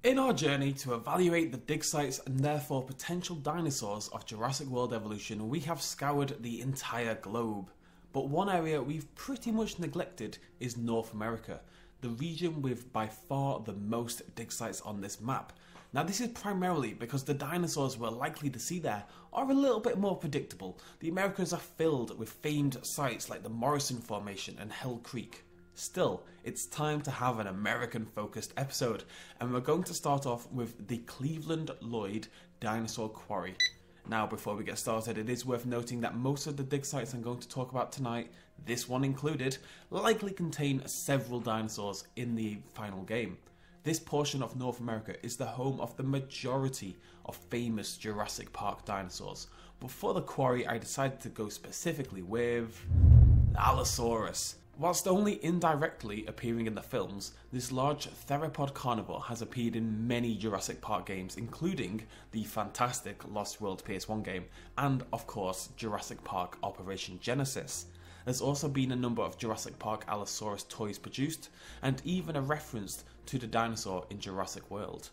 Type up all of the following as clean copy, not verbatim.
In our journey to evaluate the Digsites and therefore potential dinosaurs of Jurassic World Evolution, we have scoured the entire globe. But one area we've pretty much neglected is North America, the region with by far the most Digsites on this map. Now this is primarily because the dinosaurs we're likely to see there are a little bit more predictable. The Americas are filled with famed sites like the Morrison Formation and Hell Creek. Still, it's time to have an American-focused episode, and we're going to start off with the Cleveland Lloyd Dinosaur Quarry. Now, before we get started, it is worth noting that most of the dig sites I'm going to talk about tonight, this one included, likely contain several dinosaurs in the final game. This portion of North America is the home of the majority of famous Jurassic Park dinosaurs, but for the quarry I decided to go specifically with ALLOSAURUS. Whilst only indirectly appearing in the films, this large theropod carnivore has appeared in many Jurassic Park games, including the fantastic Lost World PS1 game and, of course, Jurassic Park Operation Genesis. There's also been a number of Jurassic Park Allosaurus toys produced, and even a reference to the dinosaur in Jurassic World.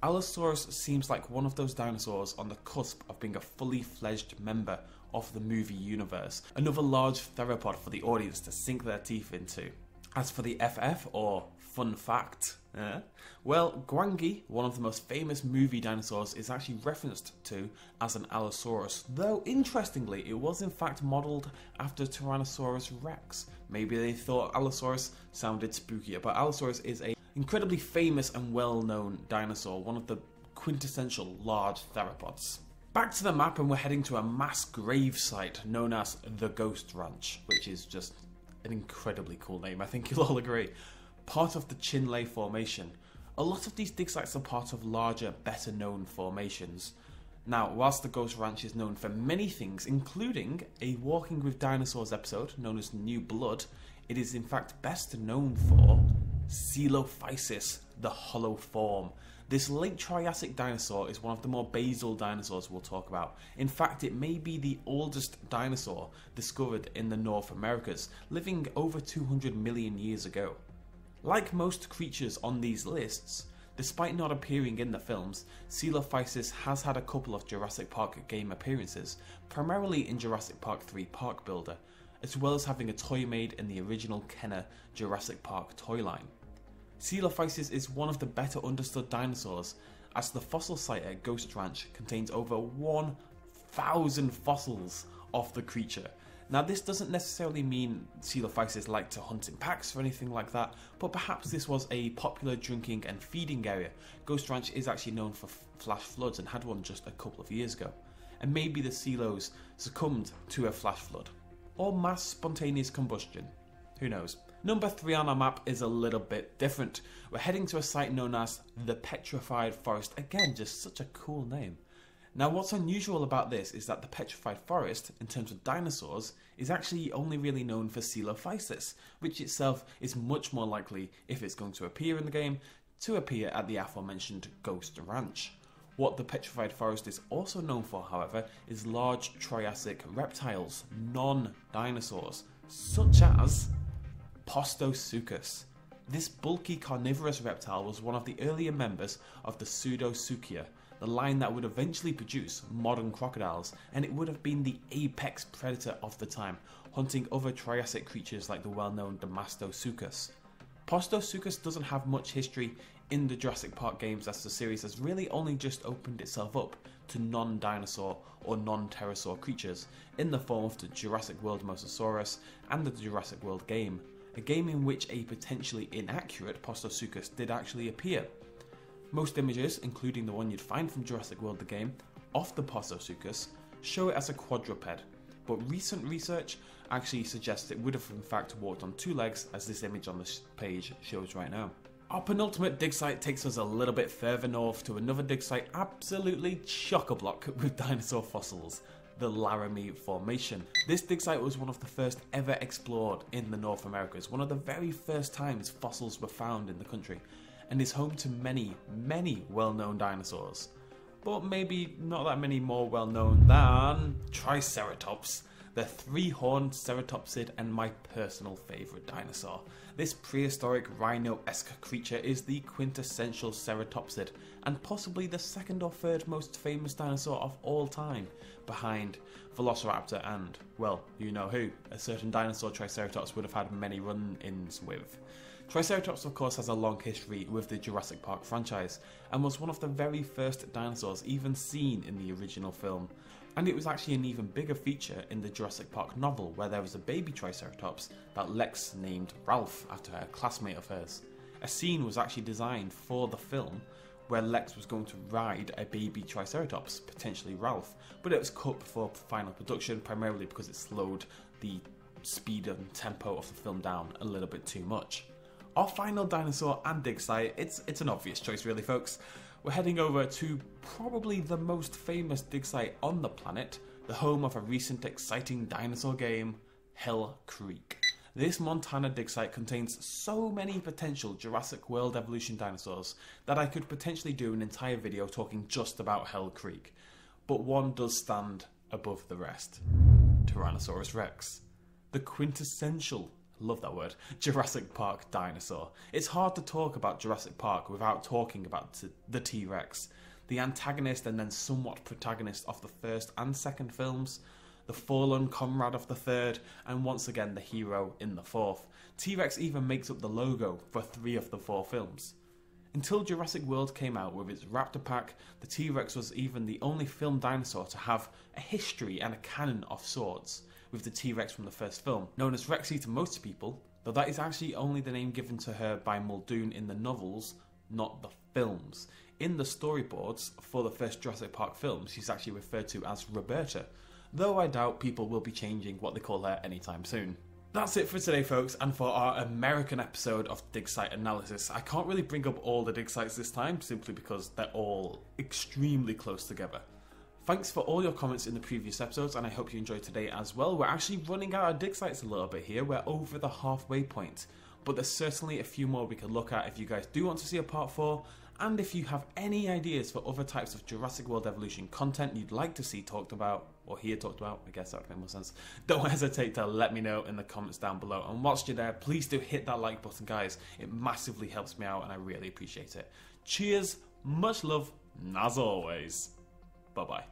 Allosaurus seems like one of those dinosaurs on the cusp of being a fully fledged member of the movie universe, another large theropod for the audience to sink their teeth into. As for the FF, or fun fact, well, Gwangi, one of the most famous movie dinosaurs, is actually referenced to as an Allosaurus, though interestingly it was in fact modelled after Tyrannosaurus Rex. Maybe they thought Allosaurus sounded spookier, but Allosaurus is an incredibly famous and well-known dinosaur, one of the quintessential large theropods. Back to the map, and we're heading to a mass grave site known as the Ghost Ranch, which is just an incredibly cool name, I think you'll all agree. Part of the Chinle Formation. A lot of these dig sites are part of larger, better known formations. Now, whilst the Ghost Ranch is known for many things, including a Walking with Dinosaurs episode known as New Blood, it is in fact best known for COELOPHYSIS, the hollow form. This late Triassic dinosaur is one of the more basal dinosaurs we'll talk about. In fact, it may be the oldest dinosaur discovered in the North Americas, living over 200 million years ago. Like most creatures on these lists, despite not appearing in the films, COELOPHYSIS has had a couple of Jurassic Park game appearances, primarily in Jurassic Park 3 Park Builder, as well as having a toy made in the original Kenner Jurassic Park toy line. COELOPHYSIS is one of the better understood dinosaurs, as the fossil site at Ghost Ranch contains over 1,000 fossils of the creature. Now this doesn't necessarily mean COELOPHYSIS like to hunt in packs or anything like that, but perhaps this was a popular drinking and feeding area. Ghost Ranch is actually known for flash floods and had one just a couple of years ago. And maybe the COELOs succumbed to a flash flood. Or mass spontaneous combustion. Who knows? Number 3 on our map is a little bit different. We're heading to a site known as the Petrified Forest. Again, just such a cool name. Now what's unusual about this is that the Petrified Forest, in terms of dinosaurs, is actually only really known for COELOPHYSIS, which itself is much more likely, if it's going to appear in the game, to appear at the aforementioned Ghost Ranch. What the Petrified Forest is also known for, however, is large Triassic reptiles, non-dinosaurs, such as POSTOSUCHUS. This bulky carnivorous reptile was one of the earlier members of the Pseudosuchia, the line that would eventually produce modern crocodiles, and it would have been the apex predator of the time, hunting other Triassic creatures like the well-known Damastosuchus. POSTOSUCHUS doesn't have much history in the Jurassic Park games, as the series has really only just opened itself up to non-dinosaur or non-pterosaur creatures in the form of the Jurassic World Mosasaurus and the Jurassic World game, a game in which a potentially inaccurate POSTOSUCHUS did actually appear. Most images, including the one you'd find from Jurassic World the game, of the POSTOSUCHUS show it as a quadruped, but recent research actually suggests it would have in fact walked on 2 legs, as this image on this page shows right now. Our penultimate dig site takes us a little bit further north to another dig site absolutely chock-a-block with dinosaur fossils, the Laramie Formation. This dig site was one of the first ever explored in the North Americas, one of the very first times fossils were found in the country, and is home to many, many well-known dinosaurs. But maybe not that many more well-known than Triceratops, the three-horned ceratopsid and my personal favourite dinosaur. This prehistoric rhino-esque creature is the quintessential ceratopsid and possibly the second or third most famous dinosaur of all time, behind Velociraptor and, well, you know who, a certain dinosaur Triceratops would have had many run-ins with. Triceratops of course has a long history with the Jurassic Park franchise and was one of the very first dinosaurs even seen in the original film. And it was actually an even bigger feature in the Jurassic Park novel, where there was a baby Triceratops that Lex named Ralph after a classmate of hers. A scene was actually designed for the film where Lex was going to ride a baby Triceratops, potentially Ralph, but it was cut before final production primarily because it slowed the speed and tempo of the film down a little bit too much. Our final dinosaur and Digsite, it's an obvious choice really folks. We're heading over to probably the most famous Digsite on the planet, the home of a recent exciting dinosaur game, Hell Creek. This Montana Digsite contains so many potential Jurassic World Evolution dinosaurs that I could potentially do an entire video talking just about Hell Creek. But one does stand above the rest. Tyrannosaurus Rex. The quintessential, love that word, Jurassic Park dinosaur. It's hard to talk about Jurassic Park without talking about the T-Rex, the antagonist and then somewhat protagonist of the first and second films, the fallen comrade of the third, and once again the hero in the fourth. T-Rex even makes up the logo for 3 of the 4 films. Until Jurassic World came out with its Raptor pack, the T-Rex was even the only film dinosaur to have a history and a canon of sorts, with the T-Rex from the first film, known as Rexy to most people, though that is actually only the name given to her by Muldoon in the novels, not the films. In the storyboards for the first Jurassic Park film, she's actually referred to as Roberta, though I doubt people will be changing what they call her anytime soon. That's it for today folks, and for our American episode of Digsite Analysis. I can't really bring up all the Digsites this time, simply because they're all extremely close together. Thanks for all your comments in the previous episodes, and I hope you enjoyed today as well. We're actually running out of Digsites a little bit here. We're over the halfway point, but there's certainly a few more we could look at if you guys do want to see a part 4, and if you have any ideas for other types of Jurassic World Evolution content you'd like to see talked about, or hear talked about, I guess that would make more sense. Don't hesitate to let me know in the comments down below, and whilst you're there, please do hit that like button guys. It massively helps me out and I really appreciate it. Cheers, much love, and as always, bye bye.